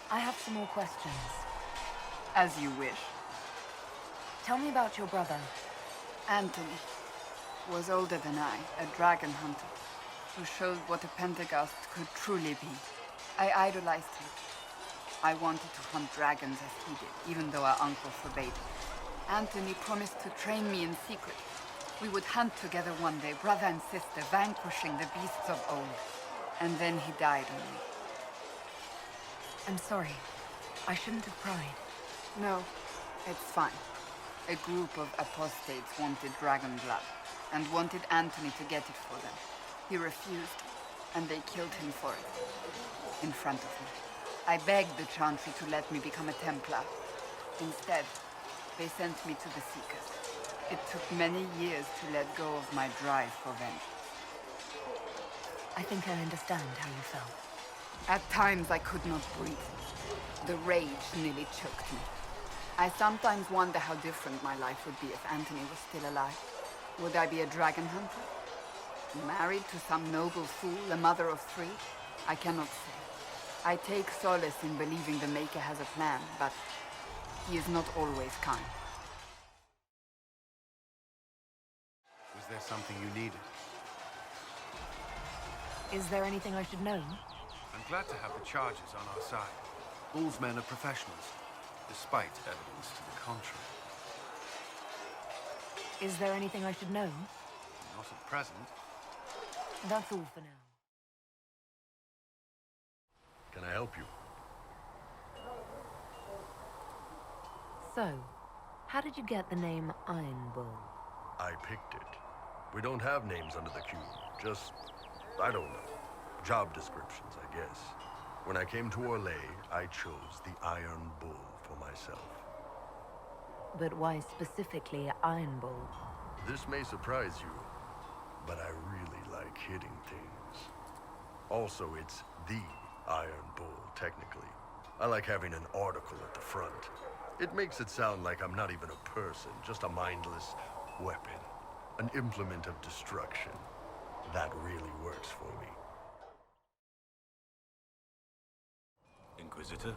I have some more questions. As you wish. Tell me about your brother. Anthony was older than I, a dragon hunter, who showed what a Pentagast could truly be. I idolized him. I wanted to hunt dragons as he did, even though our uncle forbade it. Anthony promised to train me in secret. We would hunt together one day, brother and sister, vanquishing the beasts of old. And then he died on me. I'm sorry. I shouldn't have cried. No, it's fine. A group of apostates wanted dragon blood, and wanted Anthony to get it for them. He refused, and they killed him for it. In front of me. I begged the Chantry to let me become a Templar. Instead, they sent me to the Seekers. It took many years to let go of my drive for vengeance. I think I understand how you felt. At times I could not breathe. The rage nearly choked me. I sometimes wonder how different my life would be if Anthony was still alive. Would I be a dragon hunter? Married to some noble fool, a mother of 3? I cannot say. I take solace in believing the Maker has a plan, but he is not always kind. Was there something you needed? Is there anything I should know? I'm glad to have the charges on our side. Bull's men are professionals, despite evidence to the contrary. Is there anything I should know? Not at present. That's all for now. Can I help you? So, how did you get the name Iron Bull? I picked it. We don't have names under the cube. Just, I don't know. Job descriptions, I guess. When I came to Orlais, I chose the Iron Bull for myself. But why specifically Iron Bull? This may surprise you, but I really like hitting things. Also, it's the Iron Bull, technically. I like having an article at the front. It makes it sound like I'm not even a person, just a mindless weapon. An implement of destruction. That really works for me. Inquisitor?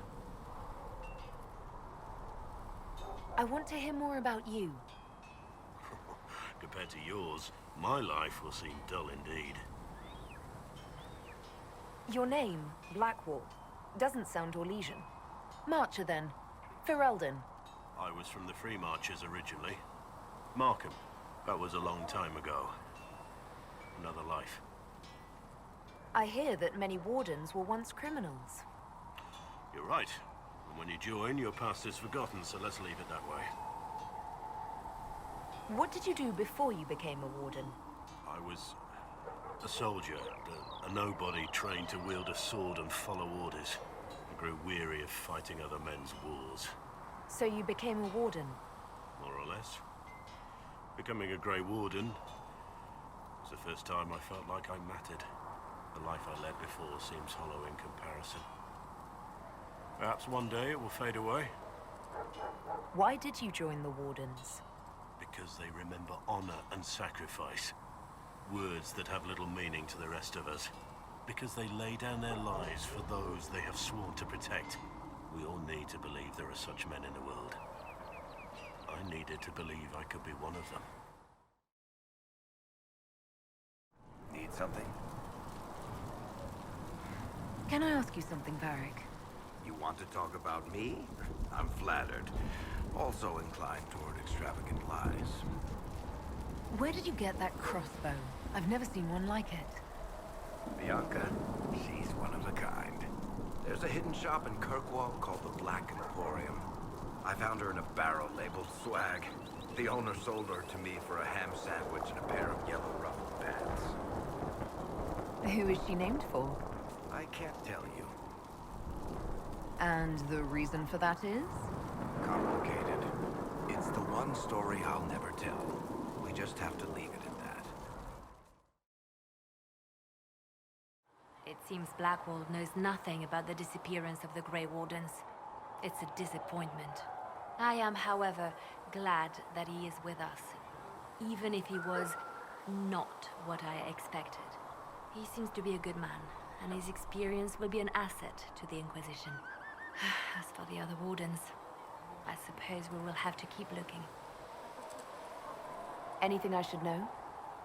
I want to hear more about you. Compared to yours, my life will seem dull indeed. Your name, Blackwall, doesn't sound Orlesian. Marcher, then. Ferelden. I was from the Free Marchers originally. Markham. That was a long time ago. Another life. I hear that many wardens were once criminals. You're right. And when you join, your past is forgotten, so let's leave it that way. What did you do before you became a warden? I was a soldier, a nobody trained to wield a sword and follow orders. I grew weary of fighting other men's wars. So you became a warden? More or less. Becoming a Grey Warden was the first time I felt like I mattered. The life I led before seems hollow in comparison. Perhaps one day it will fade away. Why did you join the Wardens? Because they remember honor and sacrifice. Words that have little meaning to the rest of us. Because they lay down their lives for those they have sworn to protect. We all need to believe there are such men in the world. I needed to believe I could be one of them. Need something? Can I ask you something, Varric? You want to talk about me? I'm flattered. Also inclined toward extravagant lies. Where did you get that crossbow? I've never seen one like it. Bianca, she's one of a kind. There's a hidden shop in Kirkwall called the Black Emporium. I found her in a barrel labeled swag. The owner sold her to me for a ham sandwich and a pair of yellow ruffled pants. Who is she named for? I can't tell you. And the reason for that is? Complicated. It's the one story I'll never tell. We just have to leave it at that. It seems Blackwall knows nothing about the disappearance of the Grey Wardens. It's a disappointment. I am, however, glad that he is with us, even if he was not what I expected. He seems to be a good man, and his experience will be an asset to the Inquisition. As for the other wardens, I suppose we will have to keep looking. Anything I should know?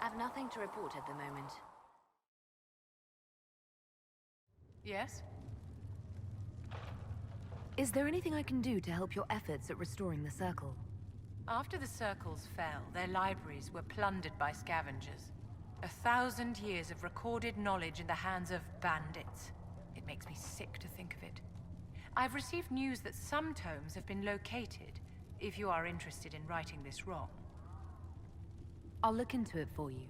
I've nothing to report at the moment. Yes? Is there anything I can do to help your efforts at restoring the Circle? After the Circles fell, their libraries were plundered by scavengers. 1,000 years of recorded knowledge in the hands of bandits. It makes me sick to think of it. I've received news that some tomes have been located, if you are interested in righting this wrong. I'll look into it for you.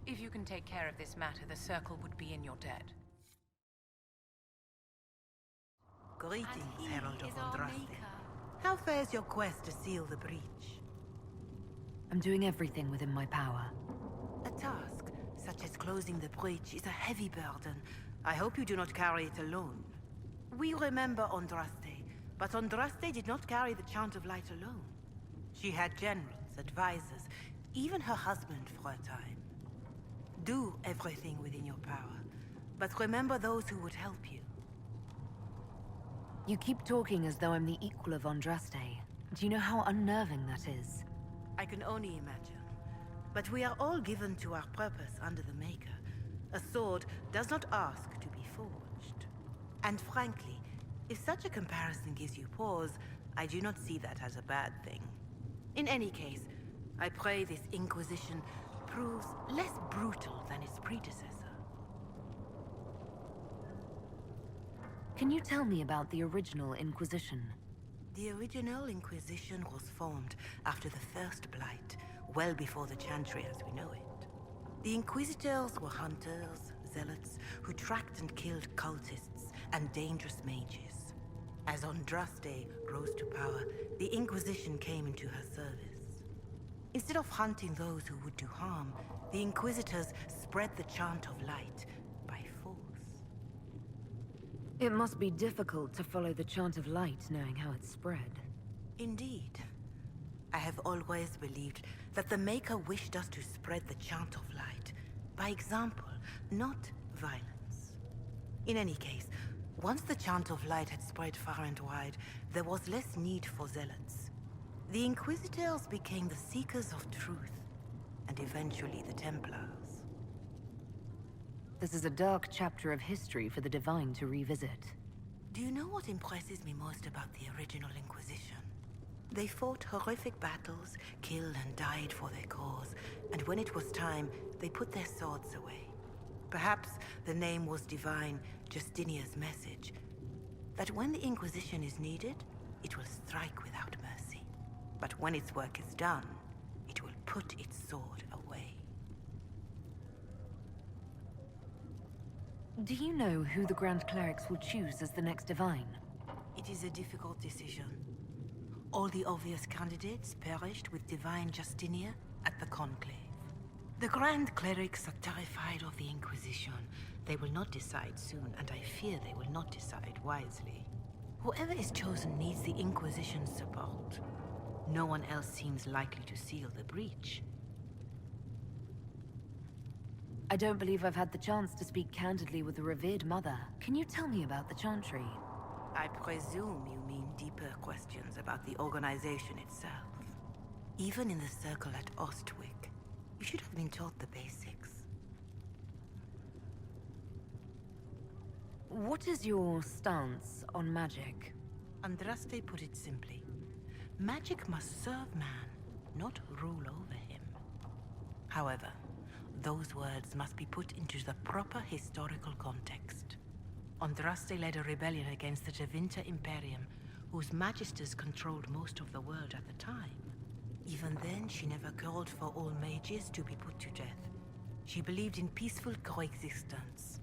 If you can take care of this matter, the Circle would be in your debt. Greetings, Herald of Andraste. How fares your quest to seal the breach? I'm doing everything within my power. A task, such as closing the breach, is a heavy burden. I hope you do not carry it alone. We remember Andraste, but Andraste did not carry the Chant of Light alone. She had generals, advisors, even her husband for a time. Do everything within your power, but remember those who would help you. You keep talking as though I'm the equal of Andraste. Do you know how unnerving that is? I can only imagine. But we are all given to our purpose under the Maker. A sword does not ask to be forged. And frankly, if such a comparison gives you pause, I do not see that as a bad thing. In any case, I pray this Inquisition proves less brutal than its predecessor. Can you tell me about the original Inquisition? The original Inquisition was formed after the First Blight, well before the Chantry as we know it. The Inquisitors were hunters, zealots, who tracked and killed cultists and dangerous mages. As Andraste rose to power, the Inquisition came into her service. Instead of hunting those who would do harm, the Inquisitors spread the Chant of Light by force. It must be difficult to follow the Chant of Light knowing how it's spread. Indeed. I have always believed that the Maker wished us to spread the Chant of Light by example, not violence. In any case, once the Chant of Light had spread far and wide, there was less need for zealots. The Inquisitors became the seekers of truth, and eventually the Templars. This is a dark chapter of history for the Divine to revisit. Do you know what impresses me most about the original Inquisition? They fought horrific battles, killed and died for their cause, and when it was time, they put their swords away. Perhaps the name was divine, Justinia's message, that when the Inquisition is needed, it will strike without mercy. But when its work is done, it will put its sword away. Do you know who the Grand Clerics will choose as the next Divine? It is a difficult decision. All the obvious candidates perished with Divine Justinia at the Conclave. The Grand Clerics are terrified of the Inquisition. They will not decide soon, and I fear they will not decide wisely. Whoever is chosen needs the Inquisition's support. No one else seems likely to seal the breach. I don't believe I've had the chance to speak candidly with the revered mother. Can you tell me about the Chantry? I presume you mean deeper questions about the organization itself. Even in the circle at Ostwick, you should have been taught the basics. What is your stance on magic? Andraste put it simply. Magic must serve man, not rule over him. However, those words must be put into the proper historical context. Andraste led a rebellion against the Tevinter Imperium, whose magisters controlled most of the world at the time. Even then, she never called for all mages to be put to death. She believed in peaceful coexistence.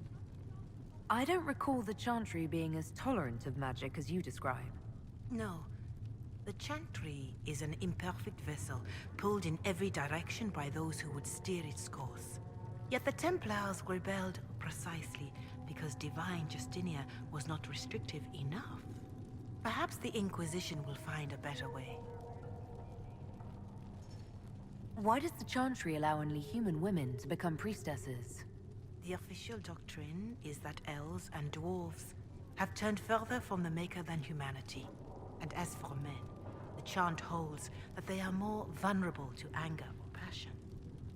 I don't recall the Chantry being as tolerant of magic as you describe. No. The Chantry is an imperfect vessel, pulled in every direction by those who would steer its course. Yet the Templars rebelled precisely because Divine Justinia was not restrictive enough. Perhaps the Inquisition will find a better way. Why does the Chantry allow only human women to become priestesses? The official doctrine is that elves and dwarves have turned further from the Maker than humanity. And as for men, the chant holds that they are more vulnerable to anger or passion.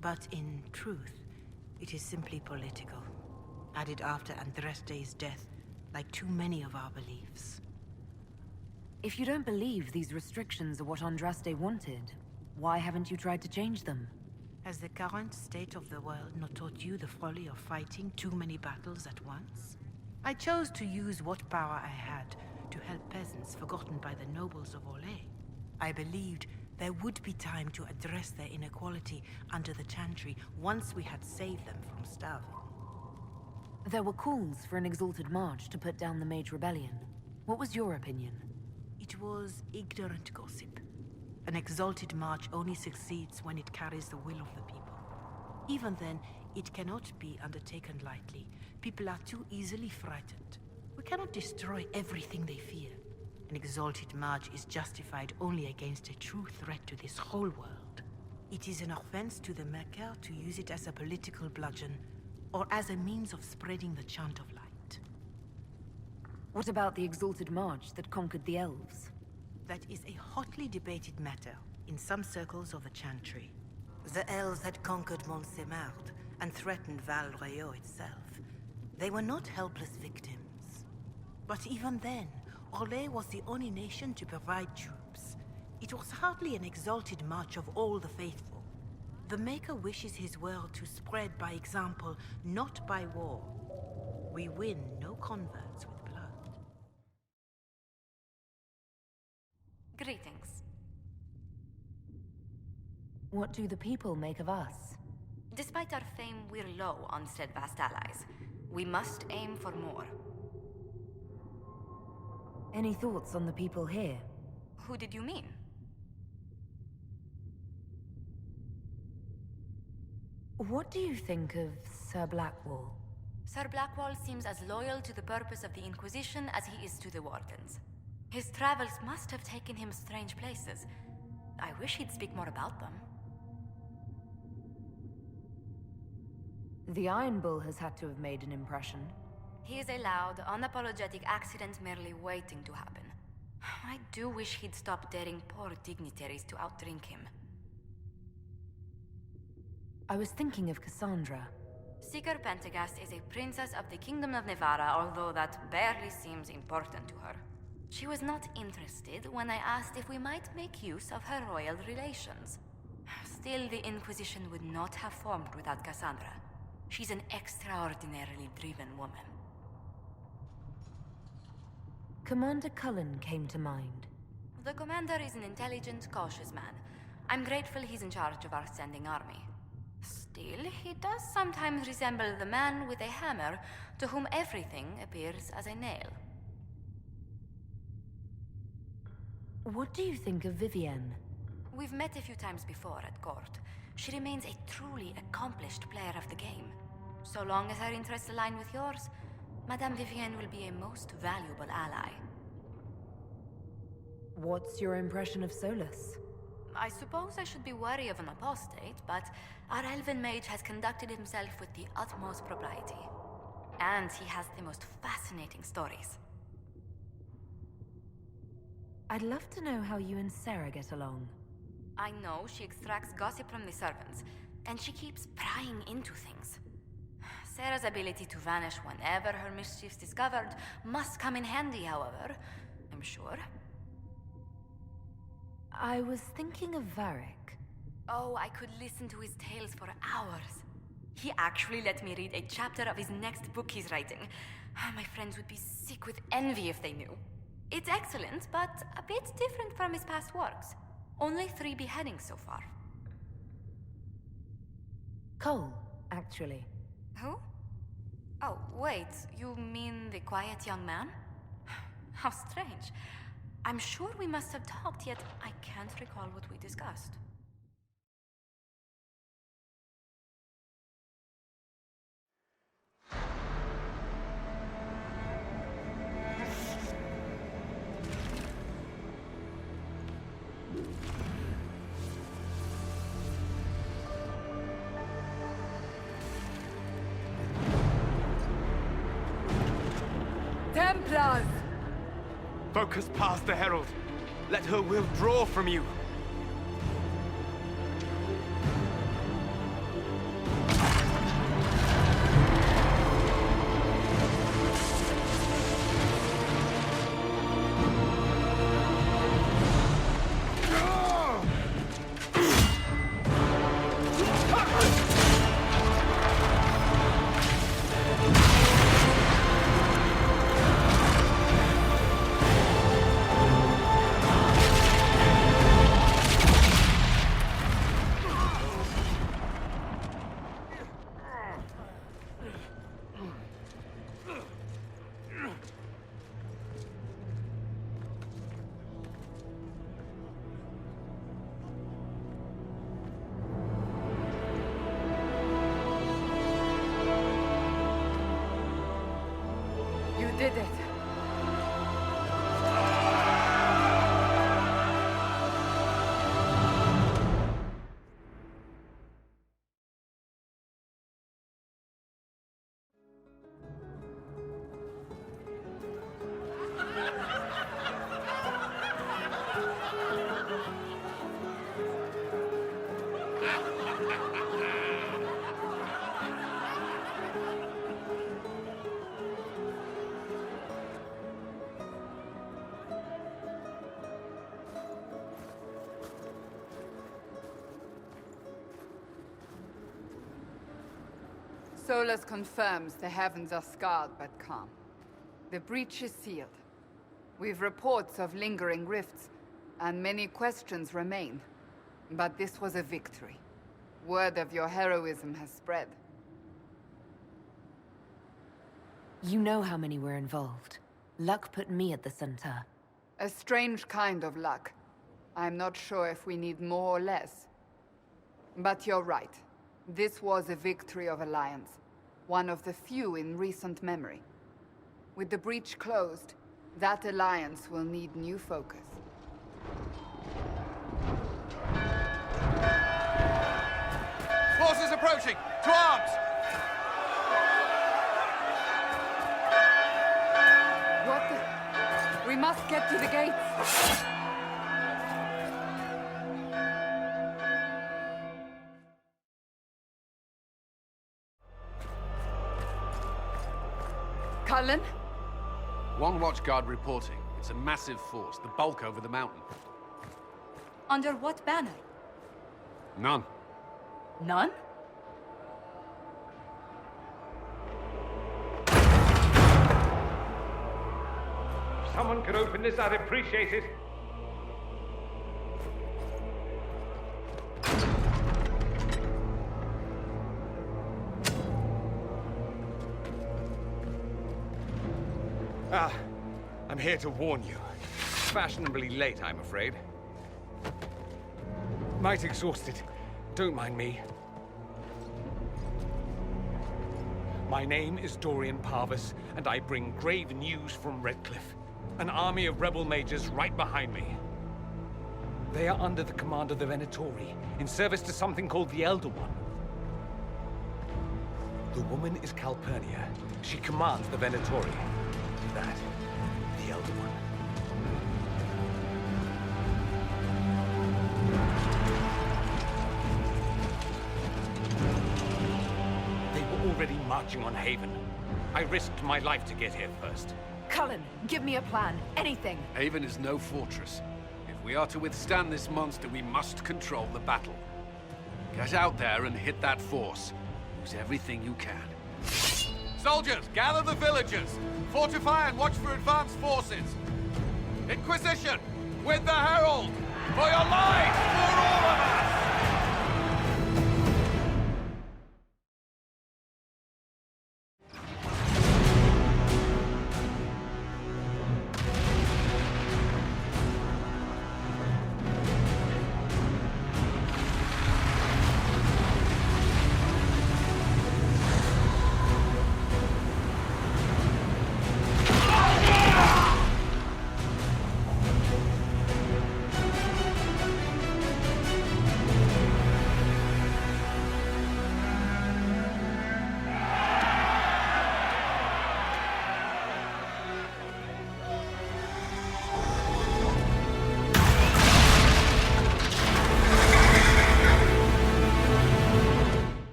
But in truth, it is simply political, added after Andraste's death, like too many of our beliefs. If you don't believe these restrictions are what Andraste wanted, why haven't you tried to change them? Has the current state of the world not taught you the folly of fighting too many battles at once? I chose to use what power I had to help peasants forgotten by the nobles of Orlais. I believed there would be time to address their inequality under the Chantry once we had saved them from starving. There were calls for an exalted march to put down the Mage Rebellion. What was your opinion? It was ignorant gossip. An exalted march only succeeds when it carries the will of the people. Even then, it cannot be undertaken lightly. People are too easily frightened. We cannot destroy everything they fear. An exalted march is justified only against a true threat to this whole world. It is an offense to the Maker to use it as a political bludgeon, or as a means of spreading the chant of light. What about the exalted march that conquered the elves? That is a hotly debated matter in some circles of the Chantry. The elves had conquered Montsemart and threatened Val Royeaux itself. They were not helpless victims. But even then, Orlais was the only nation to provide troops. It was hardly an exalted march of all the faithful. The Maker wishes his world to spread by example, not by war. We win no converts with blood. Greetings. What do the people make of us? Despite our fame, we're low on steadfast allies. We must aim for more. Any thoughts on the people here? Who did you mean? What do you think of Sir Blackwall? Sir Blackwall seems as loyal to the purpose of the Inquisition as he is to the Wardens. His travels must have taken him strange places. I wish he'd speak more about them. The Iron Bull has had to have made an impression. He is a loud, unapologetic accident merely waiting to happen. I do wish he'd stop daring poor dignitaries to outdrink him. I was thinking of Cassandra. Seeker Pentagast is a princess of the Kingdom of Nevarra, although that barely seems important to her. She was not interested when I asked if we might make use of her royal relations. Still, the Inquisition would not have formed without Cassandra. She's an extraordinarily driven woman. Commander Cullen came to mind. The commander is an intelligent, cautious man. I'm grateful he's in charge of our standing army. Still, he does sometimes resemble the man with a hammer to whom everything appears as a nail. What do you think of Vivienne? We've met a few times before at court. She remains a truly accomplished player of the game. So long as her interests align with yours, Madame Vivienne will be a most valuable ally. What's your impression of Solus? I suppose I should be wary of an apostate, but our elven mage has conducted himself with the utmost propriety. And he has the most fascinating stories. I'd love to know how you and Sarah get along. I know she extracts gossip from the servants, and she keeps prying into things. Sarah's ability to vanish whenever her mischief's discovered must come in handy, however, I'm sure. I was thinking of Varric. Oh, I could listen to his tales for hours. He actually let me read a chapter of his next book he's writing. My friends would be sick with envy if they knew. It's excellent, but a bit different from his past works. Only 3 beheadings so far. Cole, actually. Who? Oh, wait, you mean the quiet young man? How strange. I'm sure we must have talked, yet I can't recall what we discussed. does! Focus past the Herald. Let her will draw from you. You did it. Solus confirms the heavens are scarred but calm. The breach is sealed. We've reports of lingering rifts, and many questions remain. But this was a victory. Word of your heroism has spread. You know how many were involved. Luck put me at the center. A strange kind of luck. I'm not sure if we need more or less. But you're right. This was a victory of Alliance. One of the few in recent memory. With the breach closed, that alliance will need new focus. Forces approaching! To arms! What the... We must get to the gates! Cullen? One watchguard reporting. It's a massive force, the bulk over the mountain. Under what banner? None. None? If someone could open this, I'd appreciate it. I'm here to warn you. Fashionably late, I'm afraid. Might exhausted. Don't mind me. My name is Dorian Parvis, and I bring grave news from Redcliffe. An army of rebel mages right behind me. They are under the command of the Venatori, in service to something called the Elder One. The woman is Calpurnia. She commands the Venatori. That, the Elder One. They were already marching on Haven. I risked my life to get here first. Cullen, give me a plan. Anything. Haven is no fortress. If we are to withstand this monster, we must control the battle. Get out there and hit that force. Use everything you can. Soldiers, gather the villagers! Fortify and watch for advanced forces! Inquisition! With the Herald! For your lives! For all of us!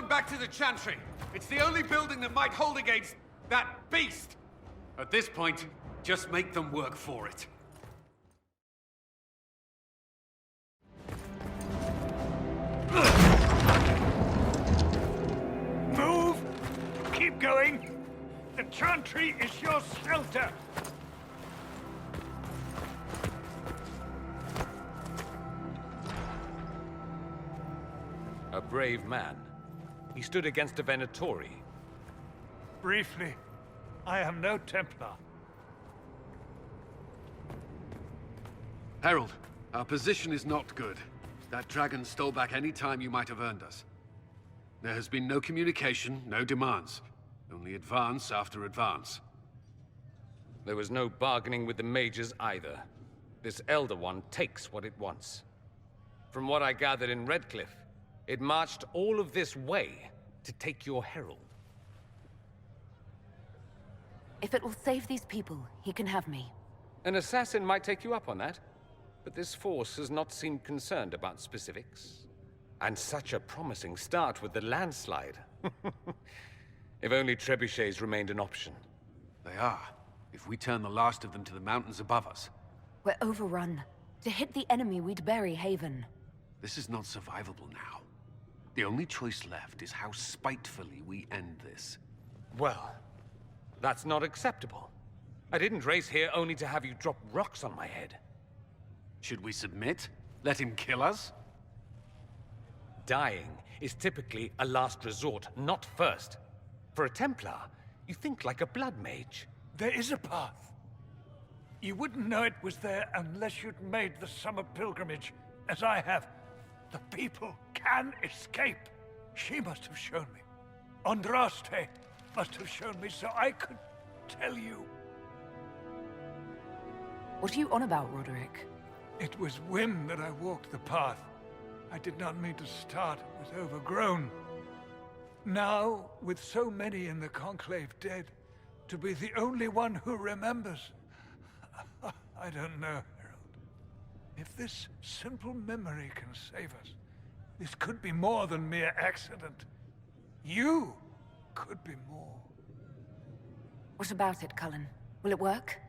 Everyone back to the Chantry! It's the only building that might hold against that beast! At this point, just make them work for it. Move! Keep going! The Chantry is your shelter! A brave man. He stood against a Venatori. Briefly, I am no Templar. Herald, our position is not good. That dragon stole back any time you might have earned us. There has been no communication, no demands. Only advance after advance. There was no bargaining with the mages either. This Elder One takes what it wants. From what I gathered in Redcliffe, it marched all of this way to take your herald. If it will save these people, he can have me. An assassin might take you up on that, but this force has not seemed concerned about specifics. And such a promising start with the landslide. If only trebuchets remained an option. They are, if we turn the last of them to the mountains above us. We're overrun. To hit the enemy, we'd bury Haven. This is not survivable now. The only choice left is how spitefully we end this. Well, that's not acceptable. I didn't race here only to have you drop rocks on my head. Should we submit? Let him kill us? Dying is typically a last resort, not first. For a Templar, you think like a blood mage. There is a path. You wouldn't know it was there unless you'd made the summer pilgrimage, as I have. The people can escape. She must have shown me. Andraste must have shown me so I could tell you. What are you on about, Roderick? It was whim that I walked the path. I did not mean to start. It was overgrown. Now, with so many in the Conclave dead, to be the only one who remembers... I don't know, Herald. If this simple memory can save us, this could be more than mere accident. You could be more. What about it, Cullen? Will it work?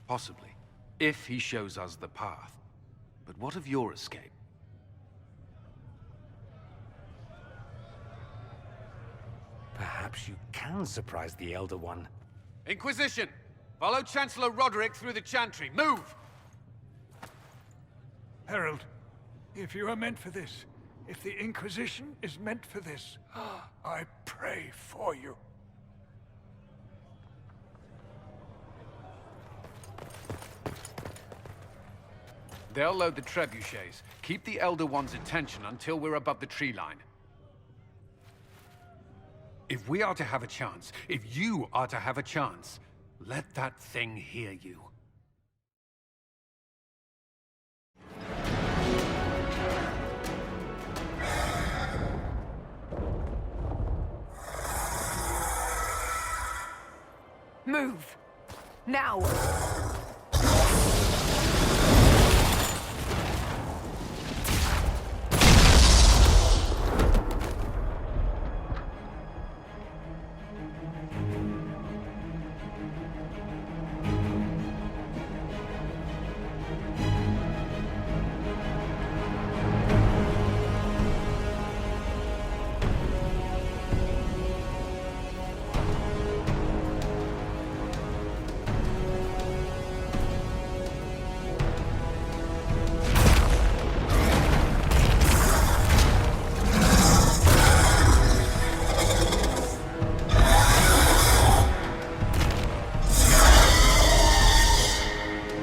Possibly, if he shows us the path. But what of your escape? Perhaps you can surprise the Elder One. Inquisition! Follow Chancellor Roderick through the Chantry. Move! Herald, if you are meant for this, if the Inquisition is meant for this, I pray for you. They'll load the trebuchets. Keep the Elder One's attention until we're above the tree line. If we are to have a chance, if you are to have a chance, let that thing hear you. Move! Now!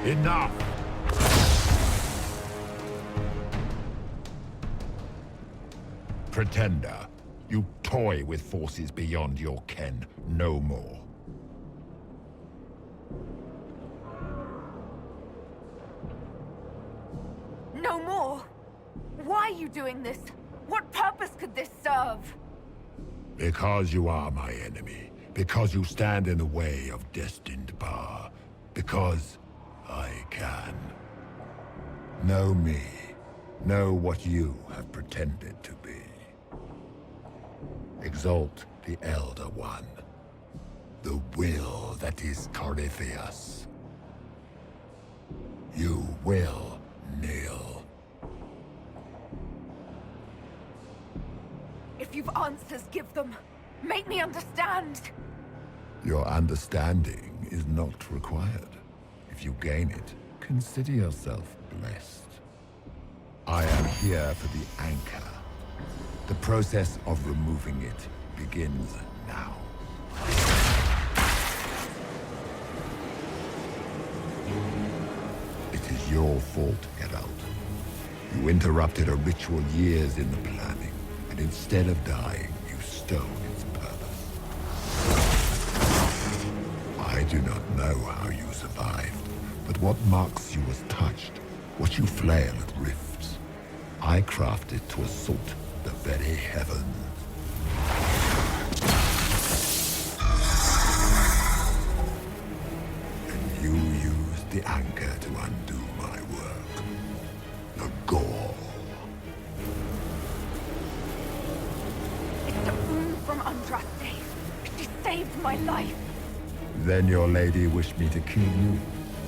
Enough! Pretender, you toy with forces beyond your ken, no more. No more! Why are you doing this? What purpose could this serve? Because you are my enemy. Because you stand in the way of destined power. Because I can. Know me. Know what you have pretended to be. Exalt the Elder One. The will that is Corypheus. You will kneel. If you've answers, give them. Make me understand. Your understanding is not required. If you gain it, consider yourself blessed. I am here for the anchor. The process of removing it begins now. It is your fault, Geralt. You interrupted a ritual years in the planning, and instead of dying, you stole its purpose. I do not know how you survived, but what marks you as touched, what you flail at rifts, I crafted to assault the very heavens. And you used the anchor to undo my work. The gore. It's a boon from Andraste. She saved my life. Then your lady wished me to kill you,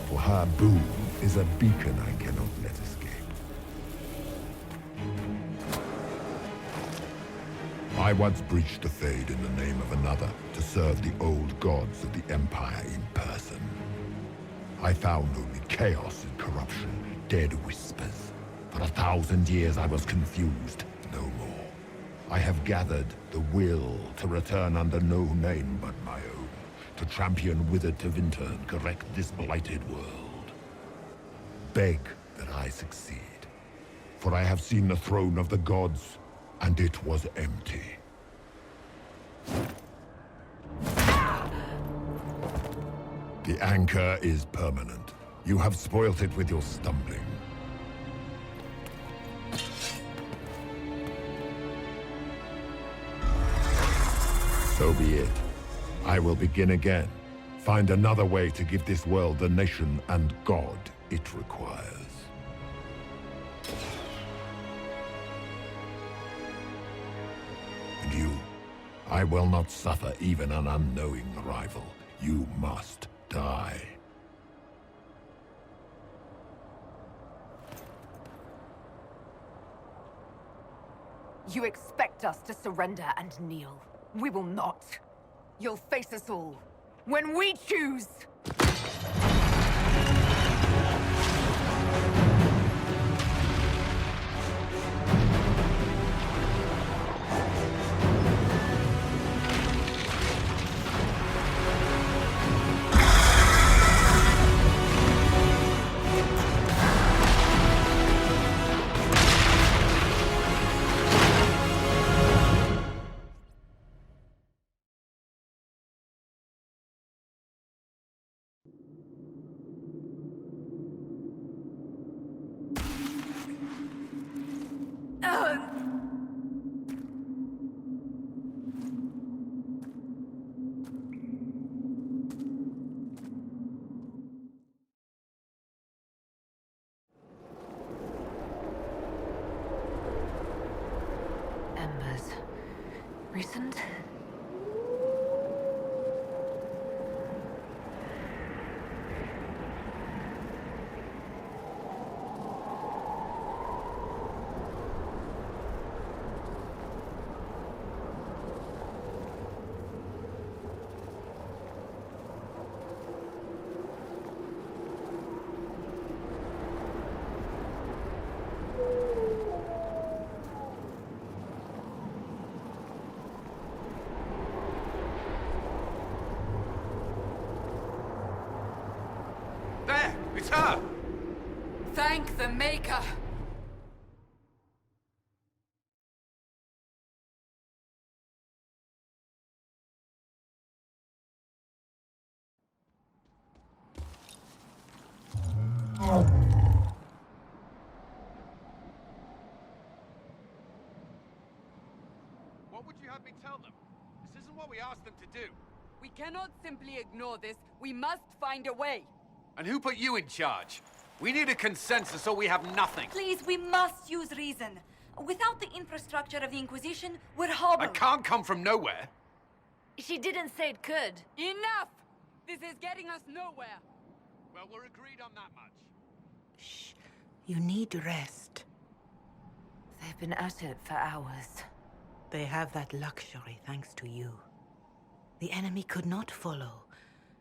for her boon is a beacon I cannot let escape. I once breached the Fade in the name of another to serve the old gods of the Empire in person. I found only chaos and corruption, dead whispers. For 1,000 years I was confused, no more. I have gathered the will to return under no name but my own, to champion Withered to Winter and correct this blighted world. Beg that I succeed, for I have seen the throne of the gods, and it was empty. The anchor is permanent. You have spoilt it with your stumbling. So be it. I will begin again. Find another way to give this world the nation and God it requires. And you, I will not suffer even an unknowing rival. You must die. You expect us to surrender and kneel. We will not. You'll face us all. When we choose! Embers. Recent? There! It's her! Thank the Maker! What would you have me tell them? This isn't what we asked them to do. We cannot simply ignore this. We must find a way. And who put you in charge? We need a consensus or we have nothing. Please, we must use reason. Without the infrastructure of the Inquisition, we're hobbled. I can't come from nowhere. She didn't say it could. Enough! This is getting us nowhere. Well, we're agreed on that much. Shh. You need rest. They've been at it for hours. They have that luxury thanks to you. The enemy could not follow,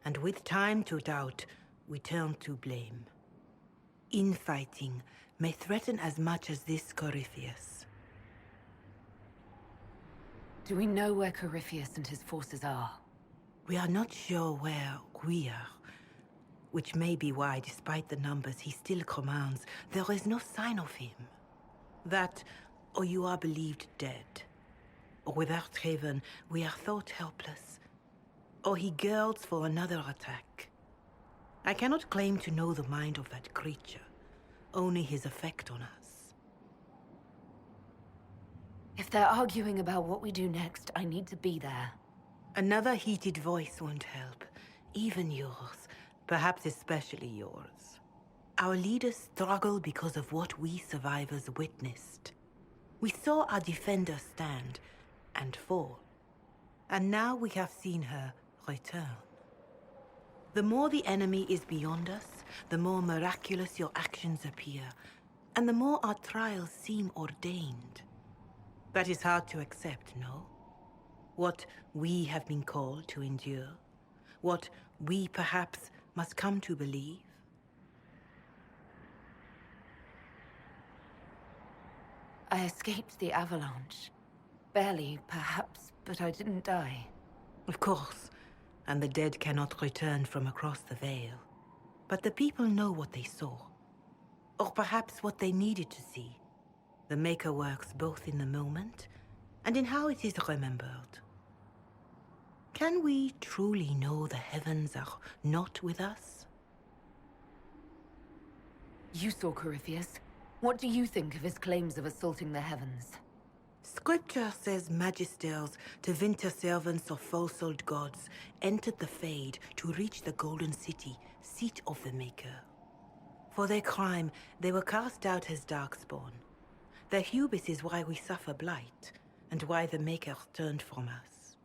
and with time to doubt, we turn to blame. Infighting may threaten as much as this Corypheus. Do we know where Corypheus and his forces are? We are not sure where we are, which may be why, despite the numbers he still commands, there is no sign of him. That, or you are believed dead. Or without Haven, we are thought helpless. Or he girds for another attack. I cannot claim to know the mind of that creature, only his effect on us. If they're arguing about what we do next, I need to be there. Another heated voice won't help, even yours, perhaps especially yours. Our leaders struggle because of what we survivors witnessed. We saw our defender stand and fall, and now we have seen her return. The more the enemy is beyond us, the more miraculous your actions appear, and the more our trials seem ordained. That is hard to accept, no? What we have been called to endure, what we perhaps must come to believe. I escaped the avalanche. Barely, perhaps, but I didn't die. Of course, and the dead cannot return from across the veil. But the people know what they saw. Or perhaps what they needed to see. The Maker works both in the moment and in how it is remembered. Can we truly know the heavens are not with us? You saw Corypheus. What do you think of his claims of assaulting the heavens? Scripture says magisters, winter servants of false-souled gods, entered the Fade to reach the Golden City, seat of the Maker. For their crime, they were cast out as darkspawn. Their hubris is why we suffer blight, and why the Maker turned from us.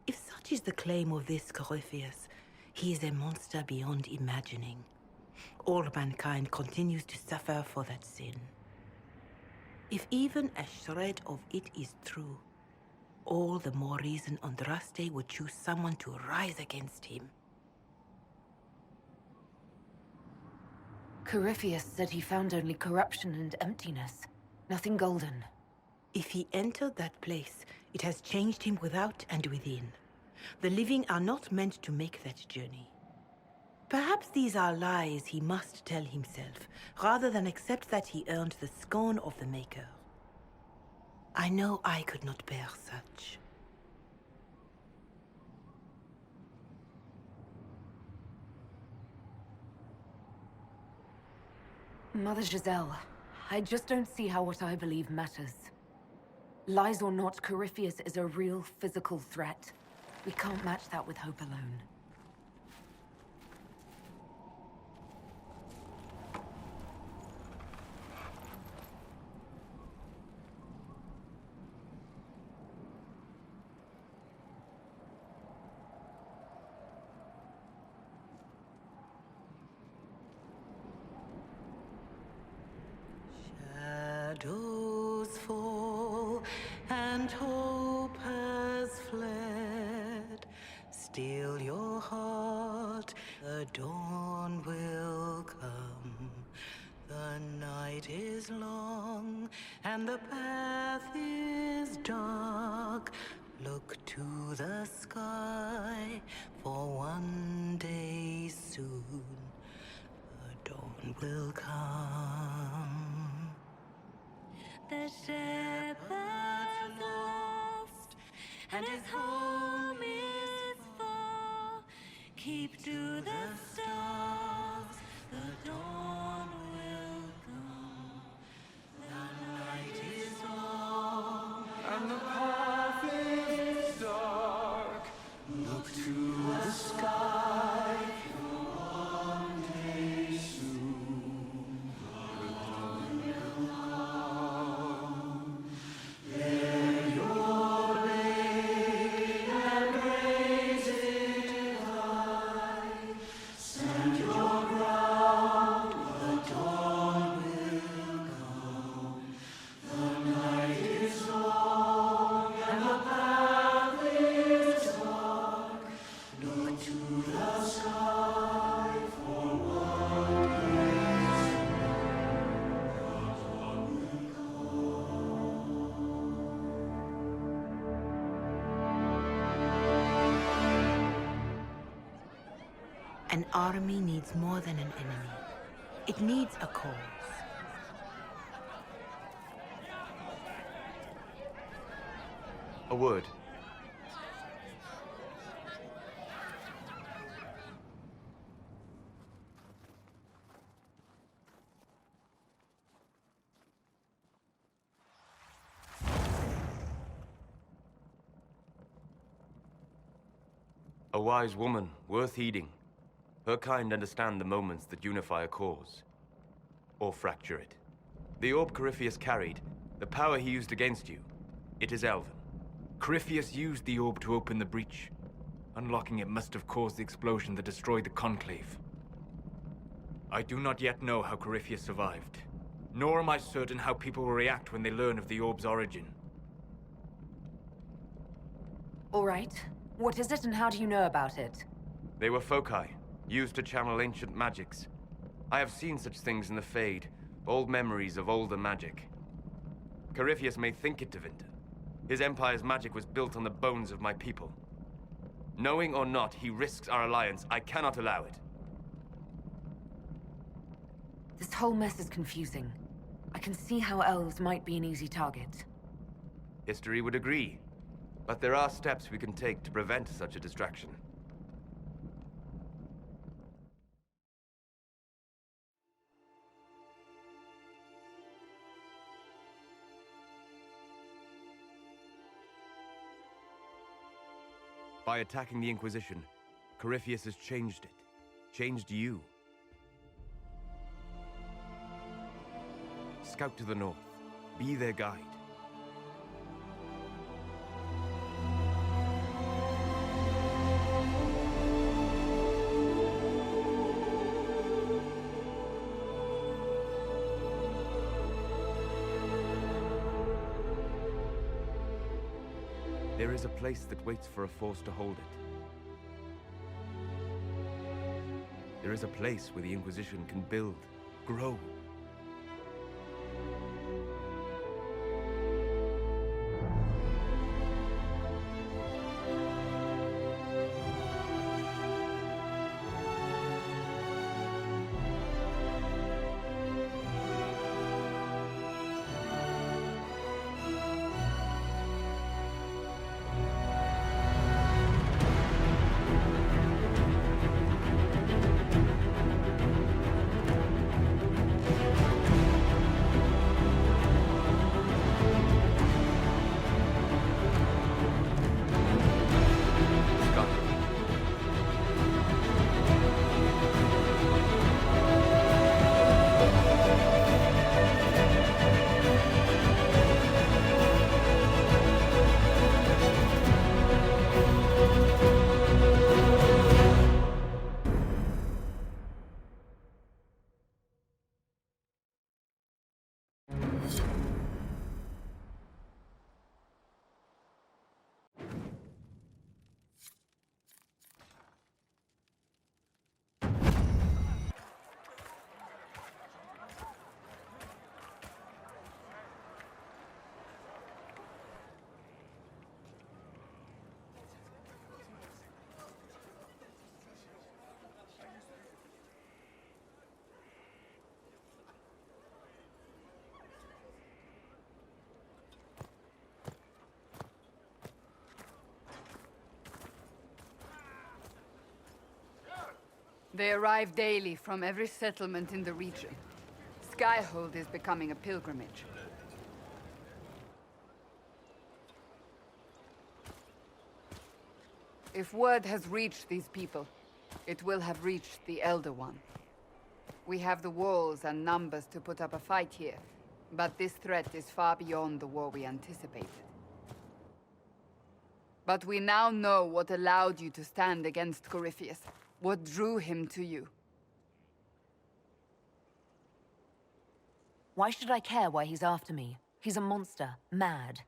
If such is the claim of this Corypheus, he is a monster beyond imagining. All mankind continues to suffer for that sin. If even a shred of it is true, all the more reason Andraste would choose someone to rise against him. Corypheus said he found only corruption and emptiness. Nothing golden. If he entered that place, it has changed him without and within. The living are not meant to make that journey. Perhaps these are lies he must tell himself, rather than accept that he earned the scorn of the Maker. I know I could not bear such. Mother Giselle, I just don't see how what I believe matters. Lies or not, Corypheus is a real physical threat. We can't match that with hope alone. Shadows fall and hope has fled. Still your heart, the dawn will come. The night is long and the path is dark. Look to the sky, for one day soon the dawn will come. The shepherd's lost, and his home is far. Keep to the stars, the dawn will come. The night is long, And the path is dark. Look to the sky. One day soon, the dawn will come. An army needs more than an enemy. It needs a cause. A word. A wise woman, worth heeding. Her kind understand the moments that unify a cause. Or fracture it. The orb Corypheus carried, the power he used against you, it is elven. Corypheus used the orb to open the breach. Unlocking it must have caused the explosion that destroyed the Conclave. I do not yet know how Corypheus survived, nor am I certain how people will react when they learn of the orb's origin. All right. What is it and how do you know about it? They were foci, used to channel ancient magics. I have seen such things in the Fade, old memories of older magic. Corypheus may think it Tevinter. His empire's magic was built on the bones of my people. Knowing or not, he risks our alliance. I cannot allow it. This whole mess is confusing. I can see how elves might be an easy target. History would agree. But there are steps we can take to prevent such a distraction. By attacking the Inquisition, Corypheus has changed it. Changed you. Scout to the north. Be their guide. There is a place that waits for a force to hold it. There is a place where the Inquisition can build, grow. They arrive daily from every settlement in the region. Skyhold is becoming a pilgrimage. If word has reached these people, it will have reached the Elder One. We have the walls and numbers to put up a fight here, but this threat is far beyond the war we anticipated. But we now know what allowed you to stand against Corypheus. What drew him to you? Why should I care why he's after me? He's a monster, mad.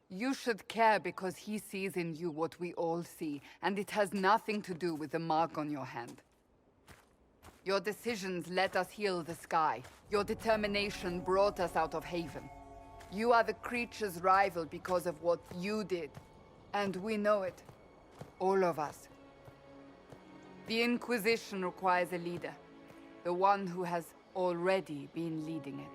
You should care because he sees in you what we all see, and it has nothing to do with the mark on your hand. Your decisions let us heal the sky. Your determination brought us out of Haven. You are the creature's rival because of what you did. And we know it. All of us. The Inquisition requires a leader. The one who has already been leading it.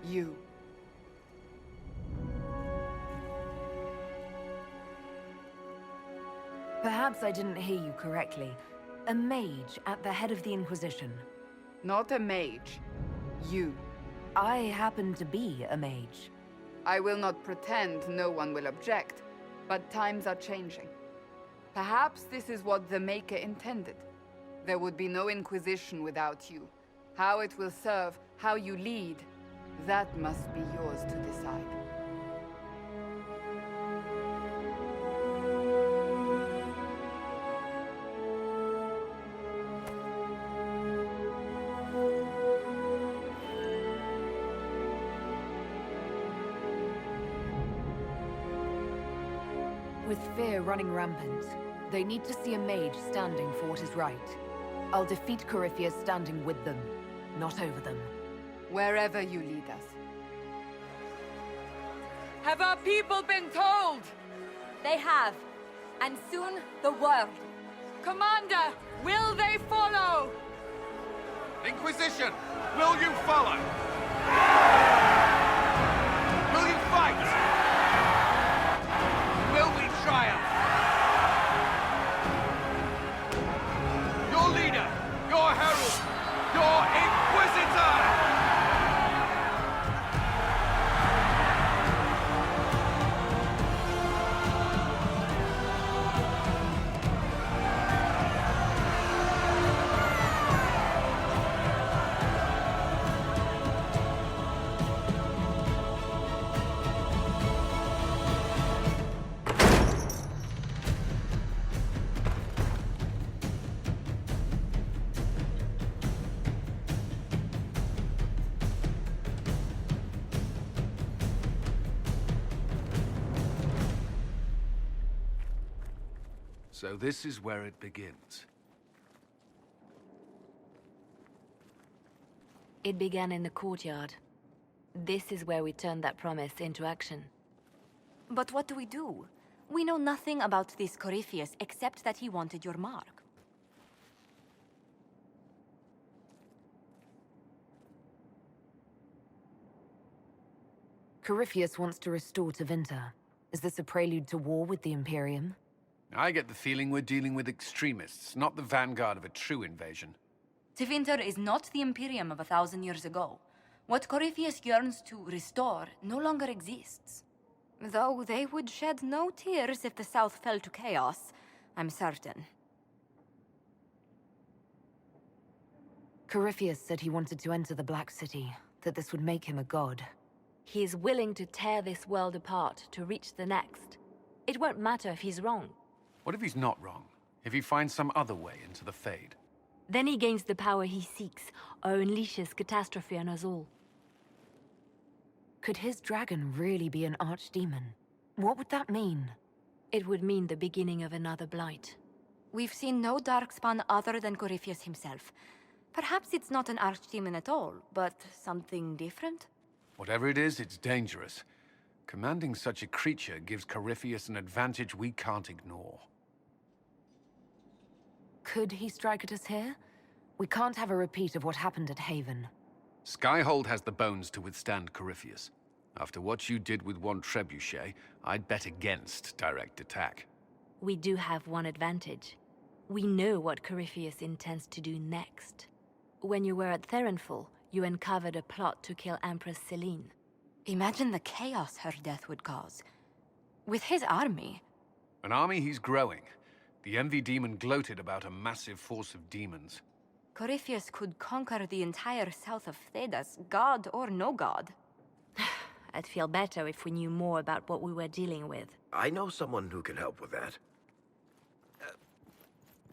You. Perhaps I didn't hear you correctly. A mage at the head of the Inquisition. Not a mage. You. I happen to be a mage. I will not pretend no one will object, but times are changing. Perhaps this is what the Maker intended. There would be no Inquisition without you. How it will serve, how you lead, that must be yours to decide. With fear running rampant, they need to see a mage standing for what is right. I'll defeat Corypheus standing with them, not over them. Wherever you lead us. Have our people been told? They have. And soon, the world. Commander, will they follow? Inquisition, will you follow? Will you fight? Will we triumph? Your leader, your herald, your Inquisitor! So this is where it begins. It began in the courtyard. This is where we turned that promise into action. But what do we do? We know nothing about this Corypheus except that he wanted your mark. Corypheus wants to restore Tevinter. Is this a prelude to war with the Imperium? I get the feeling we're dealing with extremists, not the vanguard of a true invasion. Tevinter is not the Imperium of 1,000 years ago. What Corypheus yearns to restore no longer exists. Though they would shed no tears if the South fell to chaos, I'm certain. Corypheus said he wanted to enter the Black City, that this would make him a god. He is willing to tear this world apart to reach the next. It won't matter if he's wrong. What if he's not wrong? If he finds some other way into the Fade? Then he gains the power he seeks, or unleashes catastrophe on us all. Could his dragon really be an archdemon? What would that mean? It would mean the beginning of another blight. We've seen no darkspawn other than Corypheus himself. Perhaps it's not an archdemon at all, but something different? Whatever it is, it's dangerous. Commanding such a creature gives Corypheus an advantage we can't ignore. Could he strike at us here? We can't have a repeat of what happened at Haven. Skyhold has the bones to withstand Corypheus. After what you did with one trebuchet, I'd bet against direct attack. We do have one advantage. We know what Corypheus intends to do next. When you were at Therenfall, you uncovered a plot to kill Empress Celine. Imagine the chaos her death would cause. With his army. An army he's growing. The Envy Demon gloated about a massive force of demons. Corypheus could conquer the entire south of Thedas, god or no god. I'd feel better if we knew more about what we were dealing with. I know someone who can help with that.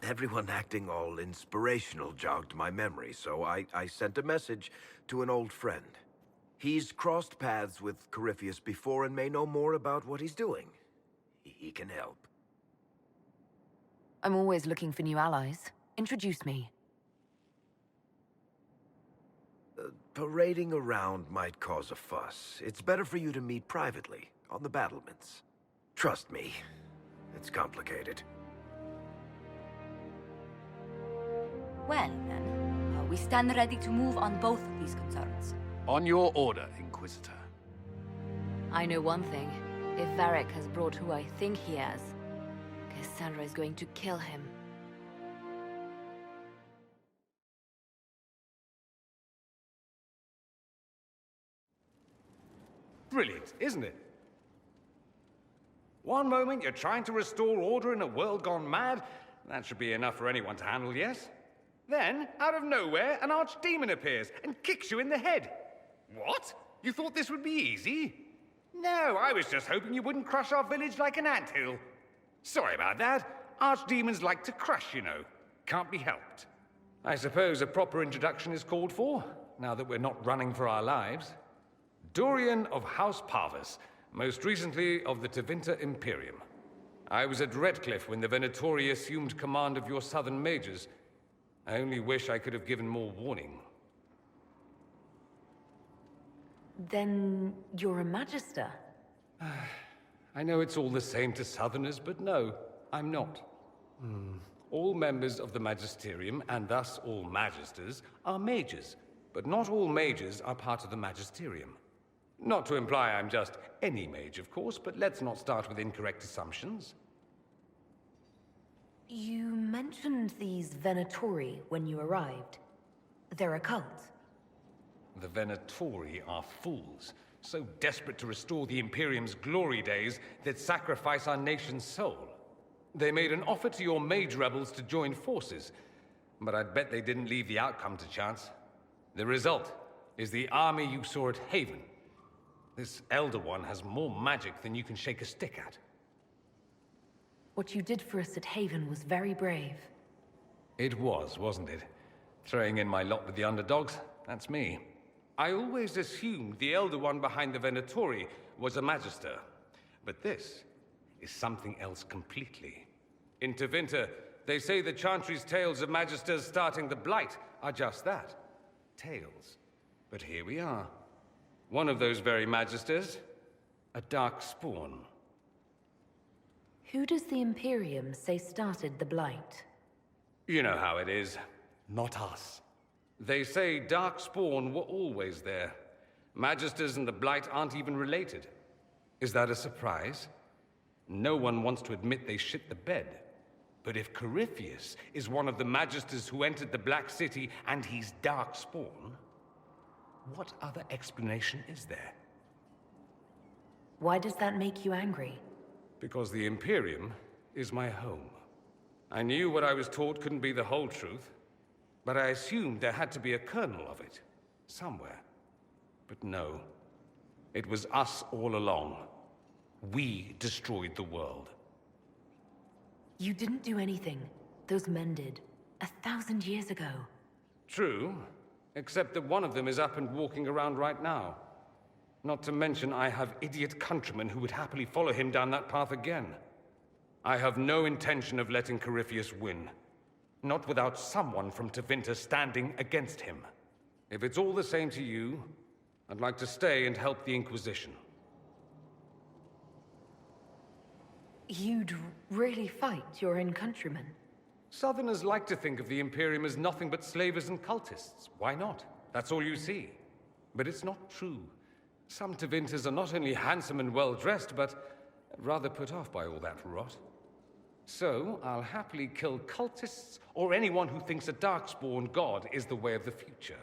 Everyone acting all inspirational jogged my memory, so I sent a message to an old friend. He's crossed paths with Corypheus before and may know more about what he's doing. He can help. I'm always looking for new allies. Introduce me. Parading around might cause a fuss. It's better for you to meet privately, on the battlements. Trust me, it's complicated. Well, then, we stand ready to move on both of these concerns. On your order, Inquisitor. I know one thing. If Varric has brought who I think he has, Cassandra is going to kill him. Brilliant, isn't it? One moment you're trying to restore order in a world gone mad. That should be enough for anyone to handle, yes? Then, out of nowhere, an archdemon appears and kicks you in the head. What? You thought this would be easy? No, I was just hoping you wouldn't crush our village like an anthill. Sorry about that. Archdemons like to crush, you know. Can't be helped. I suppose a proper introduction is called for, now that we're not running for our lives. Dorian of House Parvis, most recently of the Tevinter Imperium. I was at Redcliffe when the Venatori assumed command of your southern mages. I only wish I could have given more warning. Then you're a Magister? I know it's all the same to Southerners, but no, I'm not. All members of the Magisterium, and thus all Magisters, are mages, but not all mages are part of the Magisterium. Not to imply I'm just any mage, of course, but let's not start with incorrect assumptions. You mentioned these Venatori when you arrived. They're a cult. The Venatori are fools, so desperate to restore the Imperium's glory days that sacrifice our nation's soul. They made an offer to your mage rebels to join forces, but I'd bet they didn't leave the outcome to chance. The result is the army you saw at Haven. This Elder One has more magic than you can shake a stick at. What you did for us at Haven was very brave. It was, wasn't it? Throwing in my lot with the underdogs, that's me. I always assumed the Elder One behind the Venatori was a Magister. But this is something else completely. In Tevinter, they say the Chantry's tales of Magisters starting the Blight are just that. Tales. But here we are. One of those very Magisters, a dark spawn. Who does the Imperium say started the Blight? You know how it is. Not us. They say Darkspawn were always there. Magisters and the Blight aren't even related. Is that a surprise? No one wants to admit they shit the bed. But if Corypheus is one of the Magisters who entered the Black City and he's Darkspawn, what other explanation is there? Why does that make you angry? Because the Imperium is my home. I knew what I was taught couldn't be the whole truth, but I assumed there had to be a kernel of it, somewhere. But no, it was us all along. We destroyed the world. You didn't do anything. Those men did. 1,000 years ago. True, except that one of them is up and walking around right now. Not to mention I have idiot countrymen who would happily follow him down that path again. I have no intention of letting Corypheus win. Not without someone from Tevinter standing against him. If it's all the same to you, I'd like to stay and help the Inquisition. You'd really fight your own countrymen? Southerners like to think of the Imperium as nothing but slavers and cultists. Why not? That's all you see. But it's not true. Some Tevinters are not only handsome and well-dressed, but rather put off by all that rot. So, I'll happily kill cultists or anyone who thinks a Darkspawn god is the way of the future.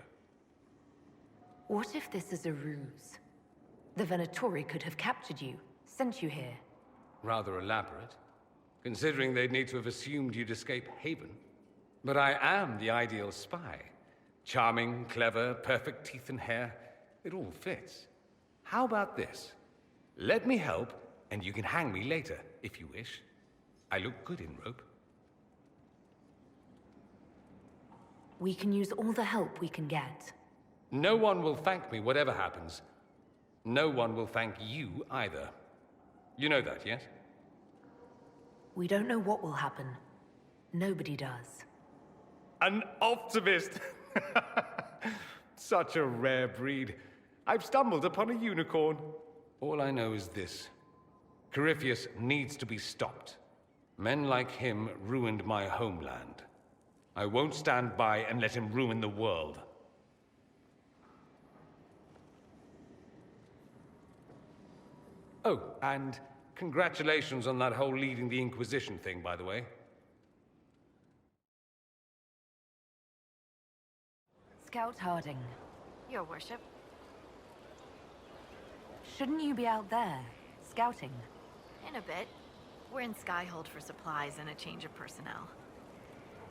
What if this is a ruse? The Venatori could have captured you, sent you here. Rather elaborate, considering they'd need to have assumed you'd escape Haven. But I am the ideal spy. Charming, clever, perfect teeth and hair. It all fits. How about this? Let me help, and you can hang me later, if you wish. I look good in rope. We can use all the help we can get. No one will thank me, whatever happens. No one will thank you either. You know that, yes? We don't know what will happen. Nobody does. An optimist! Such a rare breed. I've stumbled upon a unicorn. All I know is this. Corypheus needs to be stopped. Men like him ruined my homeland. I won't stand by and let him ruin the world. Oh, and congratulations on that whole leading the Inquisition thing, by the way. Scout Harding. Your worship. Shouldn't you be out there, scouting? In a bit. We're in Skyhold for supplies and a change of personnel.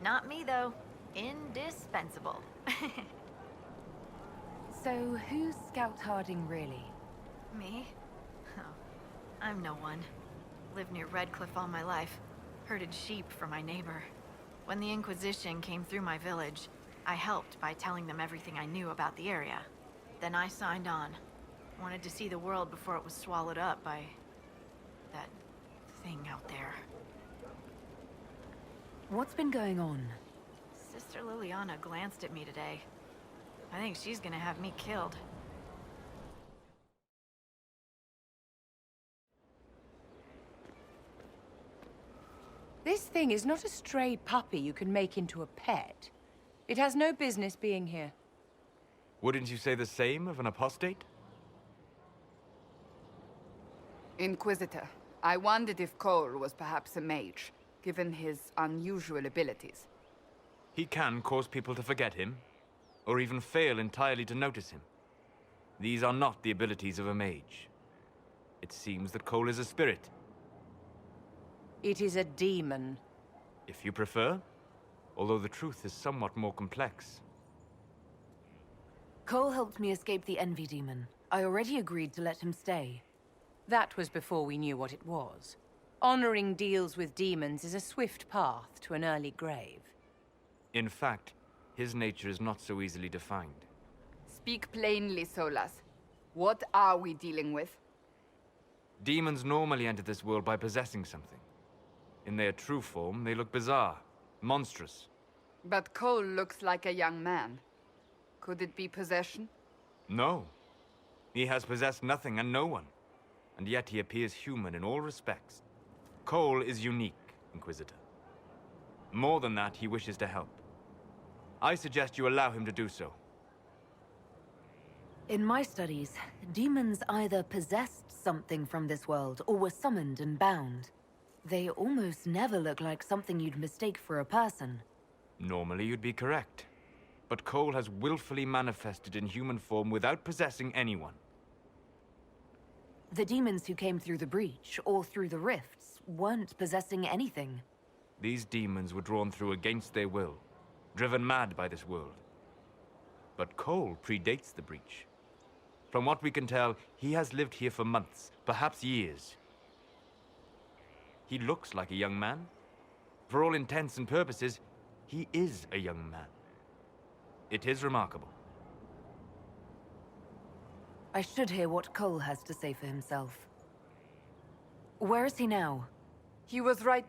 Not me, though. Indispensable. So, who's Scout Harding, really? Me? Oh, I'm no one. Lived near Redcliffe all my life. Herded sheep for my neighbor. When the Inquisition came through my village, I helped by telling them everything I knew about the area. Then I signed on. Wanted to see the world before it was swallowed up by that thing out there. What's been going on? Sister Liliana glanced at me today. I think she's gonna have me killed. This thing is not a stray puppy you can make into a pet. It has no business being here. Wouldn't you say the same of an apostate? Inquisitor, I wondered if Cole was perhaps a mage, given his unusual abilities. He can cause people to forget him, or even fail entirely to notice him. These are not the abilities of a mage. It seems that Cole is a spirit. It is a demon. If you prefer, although the truth is somewhat more complex. Cole helped me escape the Envy Demon. I already agreed to let him stay. That was before we knew what it was. Honoring deals with demons is a swift path to an early grave. In fact, his nature is not so easily defined. Speak plainly, Solas. What are we dealing with? Demons normally enter this world by possessing something. In their true form, they look bizarre, monstrous. But Cole looks like a young man. Could it be possession? No. He has possessed nothing and no one. And yet he appears human in all respects. Cole is unique, Inquisitor. More than that, he wishes to help. I suggest you allow him to do so. In my studies, demons either possessed something from this world or were summoned and bound. They almost never look like something you'd mistake for a person. Normally you'd be correct. But Cole has willfully manifested in human form without possessing anyone. The demons who came through the breach, or through the rifts, weren't possessing anything. These demons were drawn through against their will, driven mad by this world. But Cole predates the breach. From what we can tell, he has lived here for months, perhaps years. He looks like a young man. For all intents and purposes, he is a young man. It is remarkable. I should hear what Cole has to say for himself. Where is he now? He was right.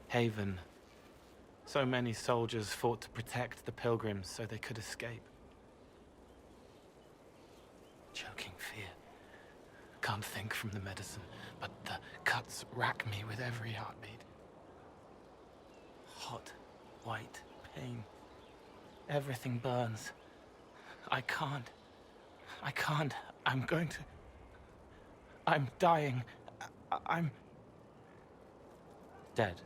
Haven. So many soldiers fought to protect the pilgrims so they could escape. Choking fear. Can't think from the medicine, but the cuts rack me with every heartbeat. Hot, white pain. Everything burns. I can't. I'm going to... I'm dying. I'm... dead.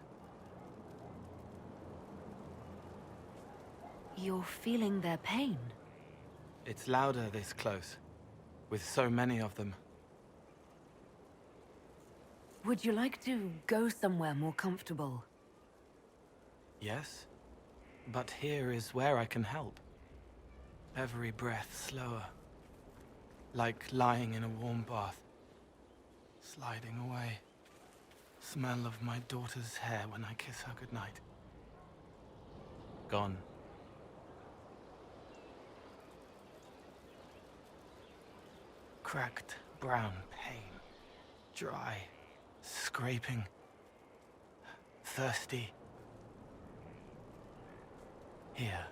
You're feeling their pain? It's louder this close, with so many of them. Would you like to go somewhere more comfortable? Yes, but here is where I can help. Every breath slower, like lying in a warm bath, sliding away. Smell of my daughter's hair when I kiss her goodnight. Gone. cracked brown pain. Dry, scraping, thirsty. Here.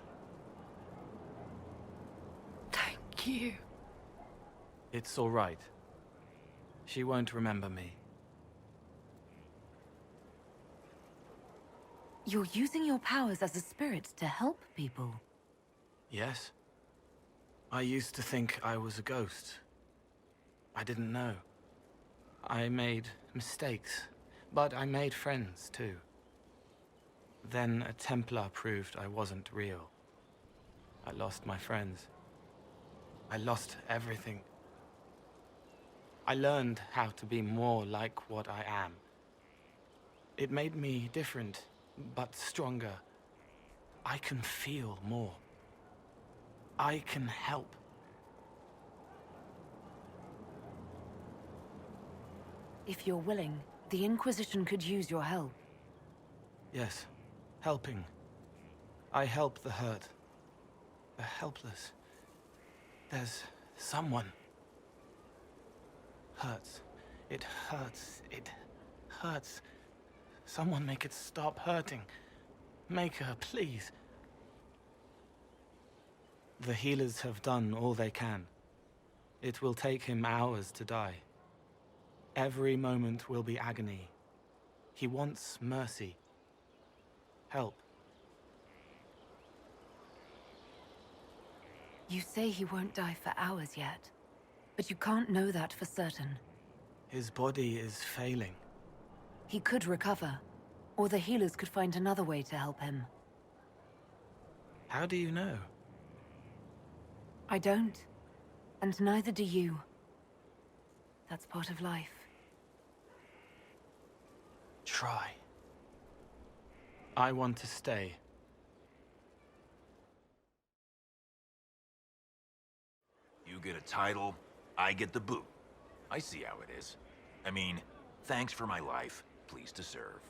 Thank you. It's all right. She won't remember me. You're using your powers as a spirit to help people. Yes. I used to think I was a ghost. I didn't know. I made mistakes, but I made friends too. Then a Templar proved I wasn't real. I lost my friends. I lost everything. I learned how to be more like what I am. It made me different, but stronger. I can feel more. I can help. If you're willing, the Inquisition could use your help. Yes, helping. I help the hurt, the helpless. There's someone. Hurts. It hurts. It hurts. Someone make it stop hurting. Make her, please. The healers have done all they can. It will take him hours to die. Every moment will be agony. He wants mercy. Help. You say he won't die for hours yet, but you can't know that for certain. His body is failing. He could recover, or the healers could find another way to help him. How do you know? I don't, and neither do you. That's part of life. Try. I want to stay. You get a title, I get the boot. I see how it is. I mean, thanks for my life, pleased to serve.